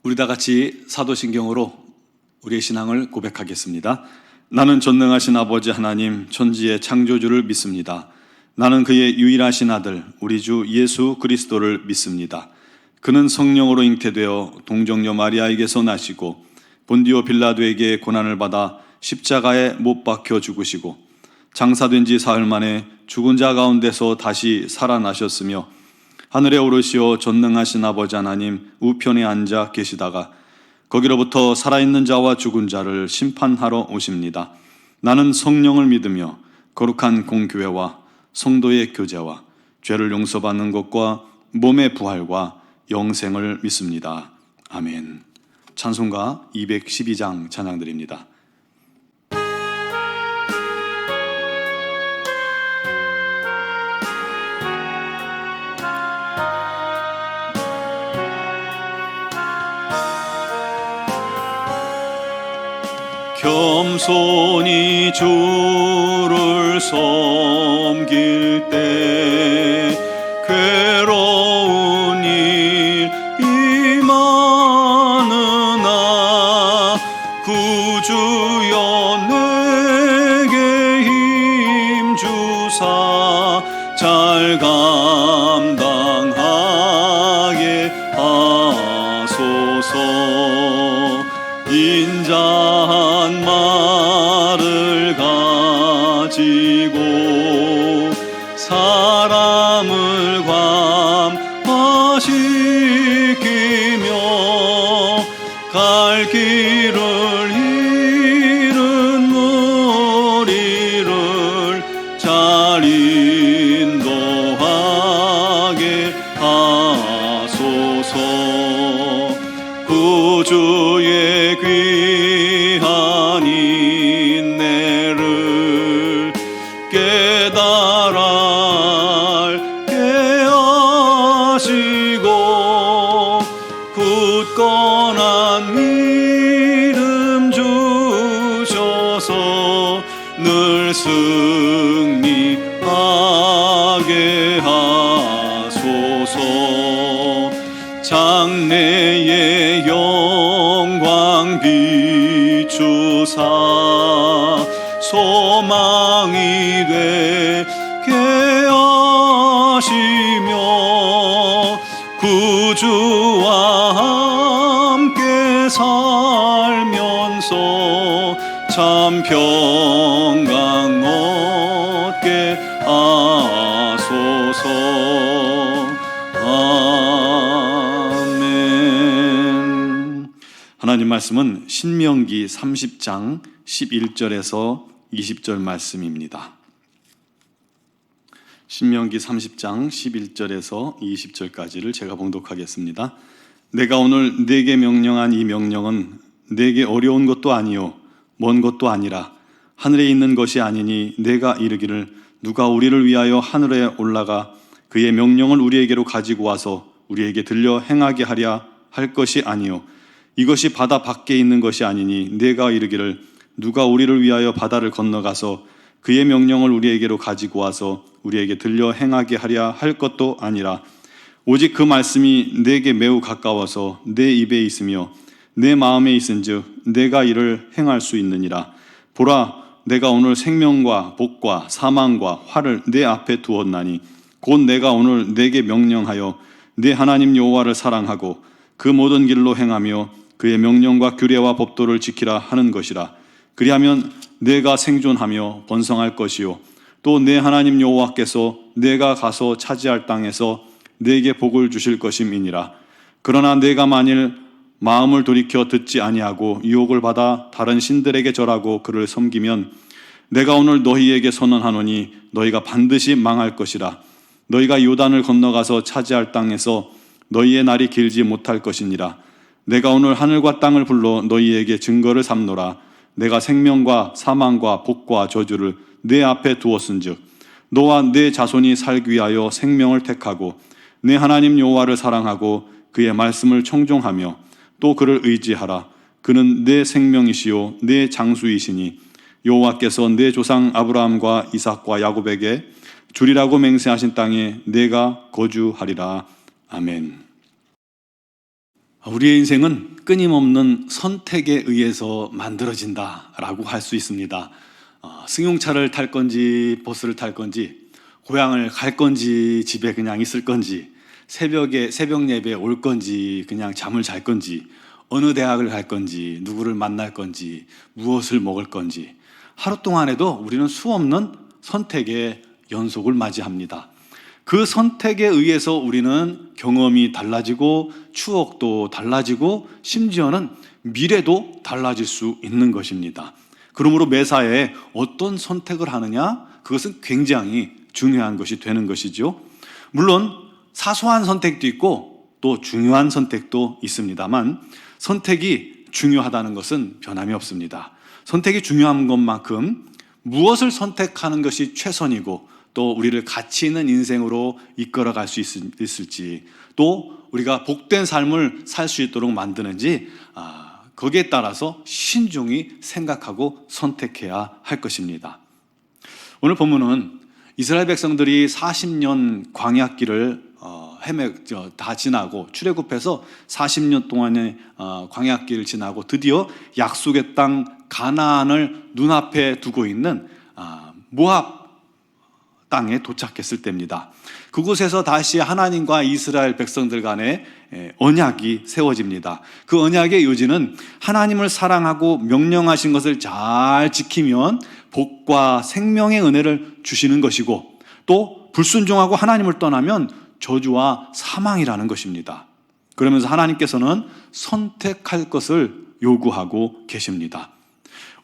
우리 다 같이 사도신경으로 우리의 신앙을 고백하겠습니다. 나는 전능하신 아버지 하나님 천지의 창조주를 믿습니다. 나는 그의 유일하신 아들 우리 주 예수 그리스도를 믿습니다. 그는 성령으로 잉태되어 동정녀 마리아에게서 나시고 본디오 빌라도에게 고난을 받아 십자가에 못 박혀 죽으시고 장사된 지 사흘 만에 죽은 자 가운데서 다시 살아나셨으며 하늘에 오르시어 전능하신 아버지 하나님 우편에 앉아 계시다가 거기로부터 살아있는 자와 죽은 자를 심판하러 오십니다. 나는 성령을 믿으며 거룩한 공교회와 성도의 교제와 죄를 용서받는 것과 몸의 부활과 영생을 믿습니다. 아멘. 찬송가 212장 찬양드립니다. 겸손히 주를 섬길 때 괴로운 일 임하느나 구주여 내게 힘주사 잘 감당하게 하소서. 인자한 말을 가지고 사람을 감화시키며 갈 길을 잃은 무리를 잘 인도하게 하소서. 구주의 귀한 인내를 깨달아 알게 하시고 굳건한 믿음 주셔서 늘 승리하게 하소서. 장래의 영광 비추사 소망이 되게 하시며 구주와 함께 살면서 참 평강 얻게 하소서. 하나님 말씀은 신명기 30장 11절에서 20절 말씀입니다. 신명기 30장 11절에서 20절까지를 제가 봉독하겠습니다. 내가 오늘 네게 명령한 이 명령은 네게 어려운 것도 아니요 먼 것도 아니라 하늘에 있는 것이 아니니 내가 이르기를 누가 우리를 위하여 하늘에 올라가 그의 명령을 우리에게로 가지고 와서 우리에게 들려 행하게 하랴 할 것이 아니요 이것이 바다 밖에 있는 것이 아니니 내가 이르기를 누가 우리를 위하여 바다를 건너가서 그의 명령을 우리에게로 가지고 와서 우리에게 들려 행하게 하랴 할 것도 아니라 오직 그 말씀이 내게 매우 가까워서 내 입에 있으며 내 마음에 있은즉 내가 이를 행할 수 있느니라. 보라, 내가 오늘 생명과 복과 사망과 화를 내 앞에 두었나니 곧 내가 오늘 내게 명령하여 내 하나님 여호와를 사랑하고 그 모든 길로 행하며 그의 명령과 규례와 법도를 지키라 하는 것이라. 그리하면 내가 생존하며 번성할 것이요 또 내 하나님 여호와께서 내가 가서 차지할 땅에서 내게 복을 주실 것임이니라. 그러나 내가 만일 마음을 돌이켜 듣지 아니하고 유혹을 받아 다른 신들에게 절하고 그를 섬기면 내가 오늘 너희에게 선언하노니 너희가 반드시 망할 것이라. 너희가 요단을 건너가서 차지할 땅에서 너희의 날이 길지 못할 것이니라. 내가 오늘 하늘과 땅을 불러 너희에게 증거를 삼노라. 내가 생명과 사망과 복과 저주를 내 앞에 두었은즉 너와 내 자손이 살기 위하여 생명을 택하고 내 하나님 여호와를 사랑하고 그의 말씀을 청종하며 또 그를 의지하라. 그는 내 생명이시요 내 장수이시니 여호와께서 내 조상 아브라함과 이삭과 야곱에게 주리라고 맹세하신 땅에 내가 거주하리라. 아멘. 우리의 인생은 끊임없는 선택에 의해서 만들어진다라고 할 수 있습니다. 승용차를 탈 건지 버스를 탈 건지, 고향을 갈 건지 집에 그냥 있을 건지, 새벽 예배에 올 건지 그냥 잠을 잘 건지, 어느 대학을 갈 건지, 누구를 만날 건지, 무엇을 먹을 건지, 하루 동안에도 우리는 수없는 선택의 연속을 맞이합니다. 그 선택에 의해서 우리는 경험이 달라지고 추억도 달라지고 심지어는 미래도 달라질 수 있는 것입니다. 그러므로 매사에 어떤 선택을 하느냐, 그것은 굉장히 중요한 것이 되는 것이죠. 물론 사소한 선택도 있고 또 중요한 선택도 있습니다만, 선택이 중요하다는 것은 변함이 없습니다. 선택이 중요한 것만큼 무엇을 선택하는 것이 최선이고 또 우리를 가치 있는 인생으로 이끌어갈 수 있을지, 또 우리가 복된 삶을 살 수 있도록 만드는지, 거기에 따라서 신중히 생각하고 선택해야 할 것입니다. 오늘 본문은 이스라엘 백성들이 40년 광야길을 다 지나고, 출애굽해서 40년 동안의 광야길을 지나고 드디어 약속의 땅 가나안을 눈앞에 두고 있는 모압 땅에 도착했을 때입니다. 그곳에서 다시 하나님과 이스라엘 백성들 간의 언약이 세워집니다. 그 언약의 요지는 하나님을 사랑하고 명령하신 것을 잘 지키면 복과 생명의 은혜를 주시는 것이고, 또 불순종하고 하나님을 떠나면 저주와 사망이라는 것입니다. 그러면서 하나님께서는 선택할 것을 요구하고 계십니다.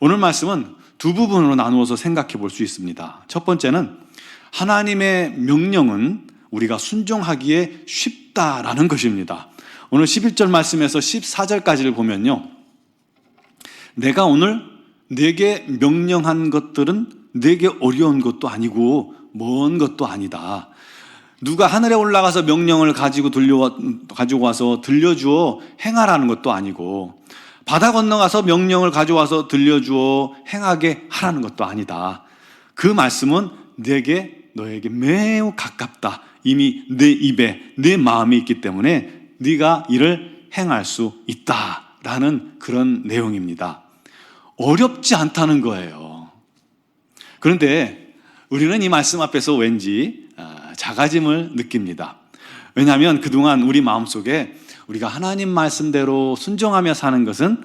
오늘 말씀은 두 부분으로 나누어서 생각해 볼 수 있습니다. 첫 번째는 하나님의 명령은 우리가 순종하기에 쉽다라는 것입니다. 오늘 11절 말씀에서 14절까지를 보면요, 내가 오늘 네게 명령한 것들은 네게 어려운 것도 아니고 먼 것도 아니다. 누가 하늘에 올라가서 명령을 가지고 와서 들려주어 행하라는 것도 아니고, 바다 건너가서 명령을 가져와서 들려주어 행하게 하라는 것도 아니다. 그 말씀은 너에게 매우 가깝다. 이미 내 입에 내 마음에 있기 때문에 네가 이를 행할 수 있다라는 그런 내용입니다. 어렵지 않다는 거예요. 그런데 우리는 이 말씀 앞에서 왠지 작아짐을 느낍니다. 왜냐하면 그동안 우리 마음속에 우리가 하나님 말씀대로 순종하며 사는 것은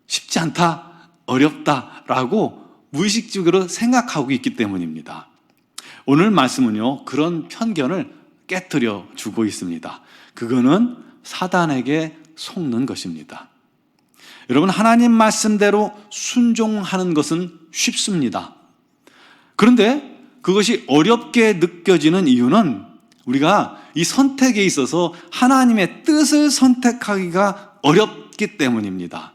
쉽지 않다, 어렵다라고 무의식적으로 생각하고 있기 때문입니다. 오늘 말씀은요, 그런 편견을 깨뜨려 주고 있습니다. 그거는 사단에게 속는 것입니다. 여러분, 하나님 말씀대로 순종하는 것은 쉽습니다. 그런데 그것이 어렵게 느껴지는 이유는 우리가 이 선택에 있어서 하나님의 뜻을 선택하기가 어렵기 때문입니다.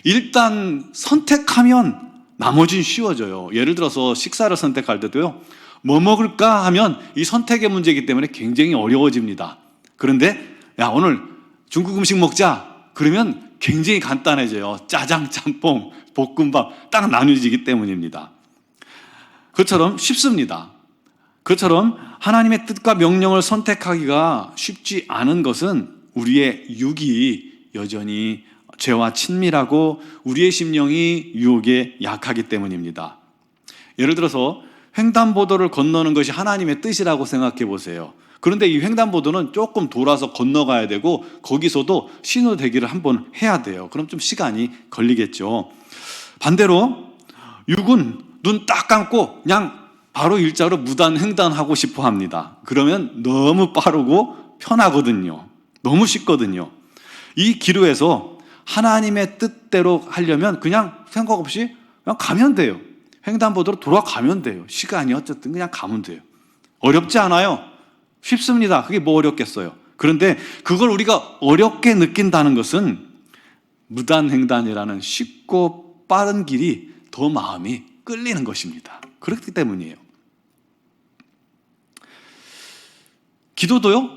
일단 선택하면 나머지는 쉬워져요. 예를 들어서 식사를 선택할 때도요, 뭐 먹을까 하면 이 선택의 문제이기 때문에 굉장히 어려워집니다. 그런데 오늘 중국 음식 먹자 그러면 굉장히 간단해져요. 짜장, 짬뽕, 볶음밥 딱 나뉘어지기 때문입니다. 그것처럼 쉽습니다. 그것처럼 하나님의 뜻과 명령을 선택하기가 쉽지 않은 것은 우리의 육이 여전히 죄와 친밀하고 우리의 심령이 유혹에 약하기 때문입니다. 예를 들어서 횡단보도를 건너는 것이 하나님의 뜻이라고 생각해 보세요. 그런데 이 횡단보도는 조금 돌아서 건너가야 되고 거기서도 신호 대기를 한번 해야 돼요. 그럼 좀 시간이 걸리겠죠. 반대로 육은 눈 딱 감고 그냥 바로 일자로 무단 횡단하고 싶어 합니다. 그러면 너무 빠르고 편하거든요. 너무 쉽거든요. 이 기로에서 하나님의 뜻대로 하려면 그냥 생각 없이 그냥 가면 돼요. 횡단보도로 돌아가면 돼요. 시간이 어쨌든 그냥 가면 돼요. 어렵지 않아요. 쉽습니다. 그게 뭐 어렵겠어요. 그런데 그걸 우리가 어렵게 느낀다는 것은 무단횡단이라는 쉽고 빠른 길이 더 마음이 끌리는 것입니다. 그렇기 때문이에요. 기도도요,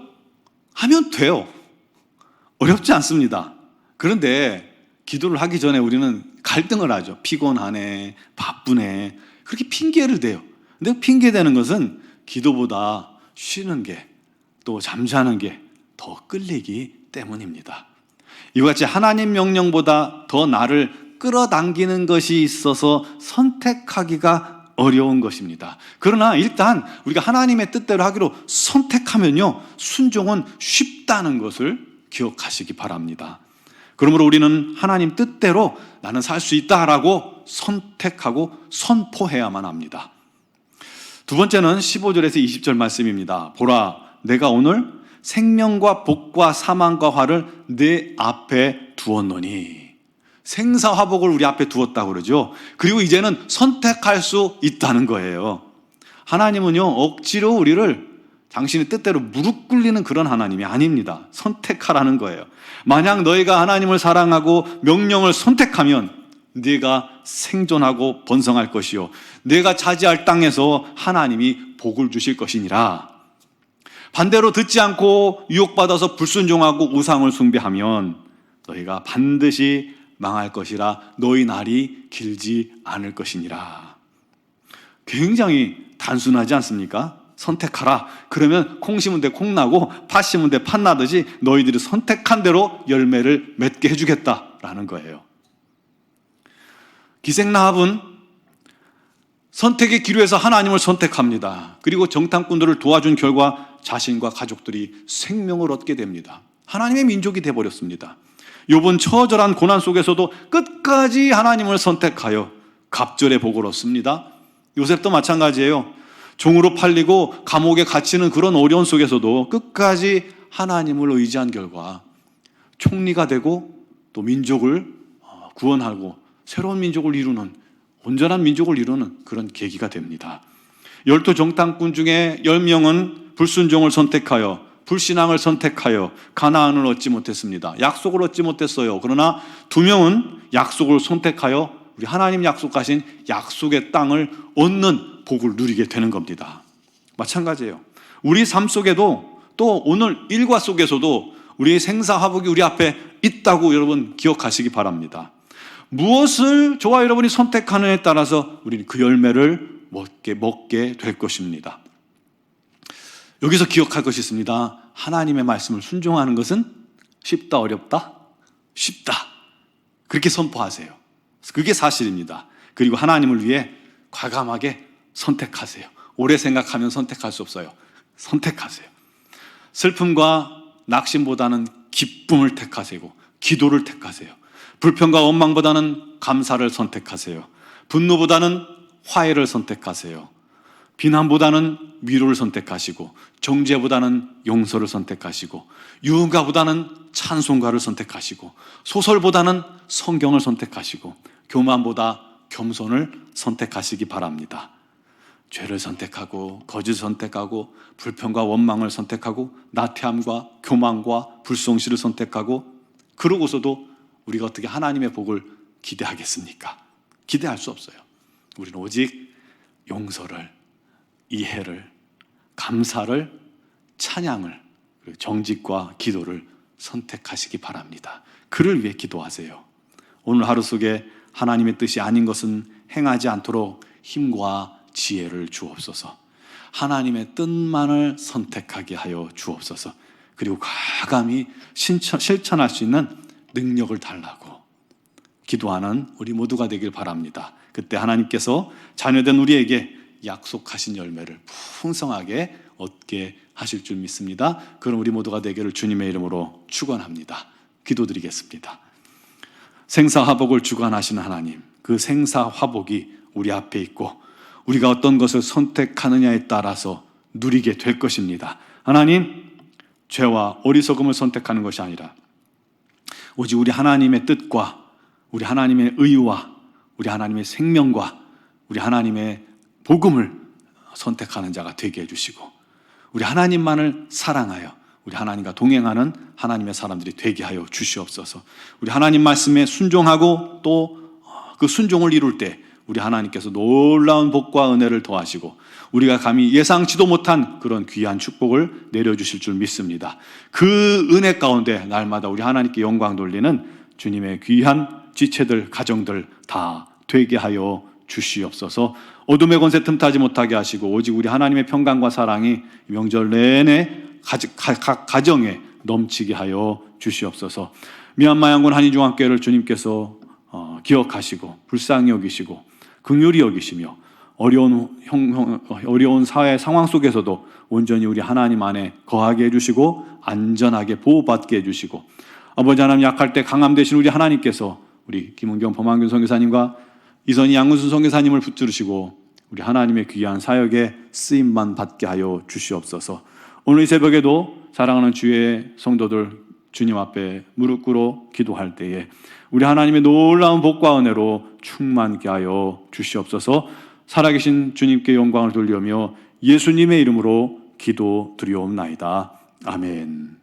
하면 돼요. 어렵지 않습니다. 그런데 기도를 하기 전에 우리는 갈등을 하죠. 피곤하네, 바쁘네, 그렇게 핑계를 대요. 근데 핑계대는 것은 기도보다 쉬는 게, 또 잠자는 게 더 끌리기 때문입니다. 이와 같이 하나님 명령보다 더 나를 끌어당기는 것이 있어서 선택하기가 어려운 것입니다. 그러나 일단 우리가 하나님의 뜻대로 하기로 선택하면요, 순종은 쉽다는 것을 기억하시기 바랍니다. 그러므로 우리는 하나님 뜻대로 나는 살 수 있다라고 선택하고 선포해야만 합니다. 두 번째는 15절에서 20절 말씀입니다. 보라, 내가 오늘 생명과 복과 사망과 화를 내 앞에 두었노니. 생사화복을 우리 앞에 두었다고 그러죠. 그리고 이제는 선택할 수 있다는 거예요. 하나님은요, 억지로 우리를 당신의 뜻대로 무릎 꿇리는 그런 하나님이 아닙니다. 선택하라는 거예요. 만약 너희가 하나님을 사랑하고 명령을 선택하면 네가 생존하고 번성할 것이요, 네가 차지할 땅에서 하나님이 복을 주실 것이니라. 반대로 듣지 않고 유혹받아서 불순종하고 우상을 숭배하면 너희가 반드시 망할 것이라, 너희 날이 길지 않을 것이니라. 굉장히 단순하지 않습니까? 선택하라. 그러면 콩 심은 데 콩 나고 팥 심은 데 팥 나듯이 너희들이 선택한 대로 열매를 맺게 해주겠다라는 거예요. 기생라합은 선택의 기로에서 하나님을 선택합니다. 그리고 정탐꾼들을 도와준 결과 자신과 가족들이 생명을 얻게 됩니다. 하나님의 민족이 되어버렸습니다. 욥은 처절한 고난 속에서도 끝까지 하나님을 선택하여 갑절의 복을 얻습니다. 요셉도 마찬가지예요. 종으로 팔리고 감옥에 갇히는 그런 어려운 속에서도 끝까지 하나님을 의지한 결과 총리가 되고 또 민족을 구원하고 새로운 민족을 이루는, 온전한 민족을 이루는 그런 계기가 됩니다. 12 정탐꾼 중에 10명은 불순종을 선택하여, 불신앙을 선택하여 가나안을 얻지 못했습니다. 약속을 얻지 못했어요. 그러나 2명은 약속을 선택하여 우리 하나님 약속하신 약속의 땅을 얻는 복을 누리게 되는 겁니다. 마찬가지예요. 우리 삶 속에도, 또 오늘 일과 속에서도 우리의 생사화복이 우리 앞에 있다고 여러분 기억하시기 바랍니다. 무엇을 저와 여러분이 선택하느냐에 따라서 우리는 그 열매를 먹게 될 것입니다. 여기서 기억할 것이 있습니다. 하나님의 말씀을 순종하는 것은 쉽다, 어렵다? 쉽다. 그렇게 선포하세요. 그게 사실입니다. 그리고 하나님을 위해 과감하게 선택하세요. 오래 생각하면 선택할 수 없어요. 선택하세요. 슬픔과 낙심보다는 기쁨을 택하세요. 기도를 택하세요. 불평과 원망보다는 감사를 선택하세요. 분노보다는 화해를 선택하세요. 비난보다는 위로를 선택하시고, 정죄보다는 용서를 선택하시고, 유흥가보다는 찬송가를 선택하시고, 소설보다는 성경을 선택하시고, 교만보다 겸손을 선택하시기 바랍니다. 죄를 선택하고, 거짓을 선택하고, 불평과 원망을 선택하고, 나태함과 교만과 불성실을 선택하고, 그러고서도 우리가 어떻게 하나님의 복을 기대하겠습니까? 기대할 수 없어요. 우리는 오직 용서를, 이해를, 감사를, 찬양을, 그리고 정직과 기도를 선택하시기 바랍니다. 그를 위해 기도하세요. 오늘 하루 속에 하나님의 뜻이 아닌 것은 행하지 않도록 힘과 지혜를 주옵소서. 하나님의 뜻만을 선택하게 하여 주옵소서. 그리고 과감히 실천할 수 있는 능력을 달라고 기도하는 우리 모두가 되길 바랍니다. 그때 하나님께서 자녀된 우리에게 약속하신 열매를 풍성하게 얻게 하실 줄 믿습니다. 그럼 우리 모두가 되기를 주님의 이름으로 축원합니다. 기도드리겠습니다. 생사화복을 주관하시는 하나님, 그 생사화복이 우리 앞에 있고 우리가 어떤 것을 선택하느냐에 따라서 누리게 될 것입니다. 하나님, 죄와 어리석음을 선택하는 것이 아니라 오직 우리 하나님의 뜻과 우리 하나님의 의와 우리 하나님의 생명과 우리 하나님의 복음을 선택하는 자가 되게 해주시고, 우리 하나님만을 사랑하여 우리 하나님과 동행하는 하나님의 사람들이 되게 하여 주시옵소서. 우리 하나님 말씀에 순종하고 또 그 순종을 이룰 때 우리 하나님께서 놀라운 복과 은혜를 더하시고 우리가 감히 예상치도 못한 그런 귀한 축복을 내려주실 줄 믿습니다. 그 은혜 가운데 날마다 우리 하나님께 영광 돌리는 주님의 귀한 지체들, 가정들 다 되게 하여 주시옵소서. 어둠의 권세 틈타지 못하게 하시고 오직 우리 하나님의 평강과 사랑이 명절 내내 각 가정에 넘치게 하여 주시옵소서. 미얀마 양군 한인중앙교회를 주님께서 기억하시고 불쌍히 여기시고 긍휼히 여기시며 어려운 사회 상황 속에서도 온전히 우리 하나님 안에 거하게 해주시고 안전하게 보호받게 해주시고, 아버지 하나님, 약할 때 강함 되신 우리 하나님께서 우리 김은경 범한균 선교사님과 이선희 양문순 선교사님을 붙들으시고 우리 하나님의 귀한 사역에 쓰임만 받게 하여 주시옵소서. 오늘 이 새벽에도 사랑하는 주의 성도들 주님 앞에 무릎 꿇어 기도할 때에 우리 하나님의 놀라운 복과 은혜로 충만케 하여 주시옵소서. 살아계신 주님께 영광을 돌리며 예수님의 이름으로 기도드리옵나이다. 아멘.